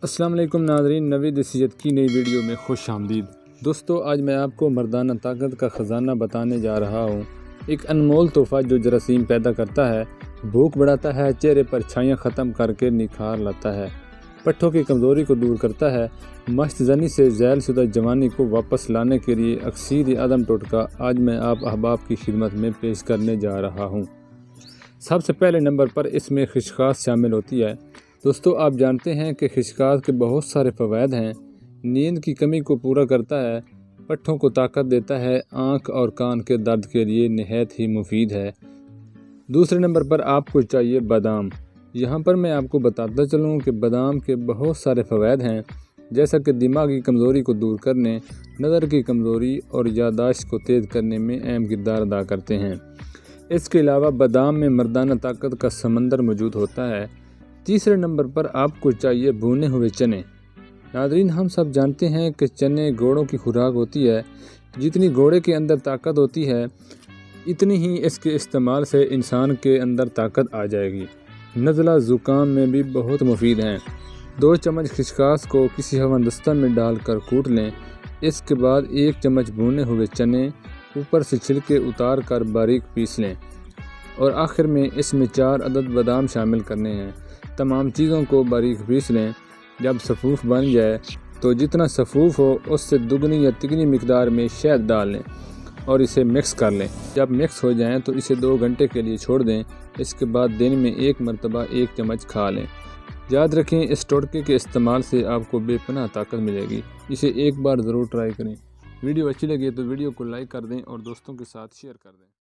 السلام علیکم ناظرین، نوید صحت کی نئی ویڈیو میں خوش آمدید۔ دوستو، آج میں آپ کو مردانہ طاقت کا خزانہ بتانے جا رہا ہوں۔ ایک انمول تحفہ جو جراثیم پیدا کرتا ہے، بھوک بڑھاتا ہے، چہرے پر چھائیاں ختم کر کے نکھار لاتا ہے، پٹھوں کی کمزوری کو دور کرتا ہے، مشت زنی سے ذیل شدہ جوانی کو واپس لانے کے لیے اکسیر عدم ٹوٹکا آج میں آپ احباب کی خدمت میں پیش کرنے جا رہا ہوں۔ سب سے پہلے نمبر پر اس میں خشخاش شامل ہوتی ہے۔ دوستو، آپ جانتے ہیں کہ خشخاش کے بہت سارے فوائد ہیں۔ نیند کی کمی کو پورا کرتا ہے، پٹھوں کو طاقت دیتا ہے، آنکھ اور کان کے درد کے لیے نہایت ہی مفید ہے۔ دوسرے نمبر پر آپ کو چاہیے بادام۔ یہاں پر میں آپ کو بتاتا چلوں کہ بادام کے بہت سارے فوائد ہیں، جیسا کہ دماغی کمزوری کو دور کرنے، نظر کی کمزوری اور یادداشت کو تیز کرنے میں اہم کردار ادا کرتے ہیں۔ اس کے علاوہ بادام میں مردانہ طاقت کا سمندر موجود ہوتا ہے۔ تیسرے نمبر پر آپ کو چاہیے بھنے ہوئے چنے۔ ناظرین، ہم سب جانتے ہیں کہ چنے گھوڑوں کی خوراک ہوتی ہے۔ جتنی گھوڑے کے اندر طاقت ہوتی ہے، اتنی ہی اس کے استعمال سے انسان کے اندر طاقت آ جائے گی۔ نزلہ زکام میں بھی بہت مفید ہیں۔ 2 چمچ خشخاش کو کسی ہواندستہ میں ڈال کر کوٹ لیں۔ اس کے بعد 1 چمچ بھنے ہوئے چنے اوپر سے چھلکے اتار کر باریک پیس لیں، اور آخر میں اس میں 4 عدد بادام شامل کرنے ہیں۔ تمام چیزوں کو باریک پیس لیں۔ جب صفوف بن جائے تو جتنا صفوف ہو اس سے دگنی یا تگنی مقدار میں شہد ڈال لیں اور اسے مکس کر لیں۔ جب مکس ہو جائیں تو اسے 2 گھنٹے کے لیے چھوڑ دیں۔ اس کے بعد دن میں 1 مرتبہ 1 چمچ کھا لیں۔ یاد رکھیں، اس ٹوٹکے کے استعمال سے آپ کو بے پناہ طاقت ملے گی۔ اسے ایک بار ضرور ٹرائی کریں۔ ویڈیو اچھی لگے تو ویڈیو کو لائک کر دیں اور دوستوں کے ساتھ شیئر کر دیں۔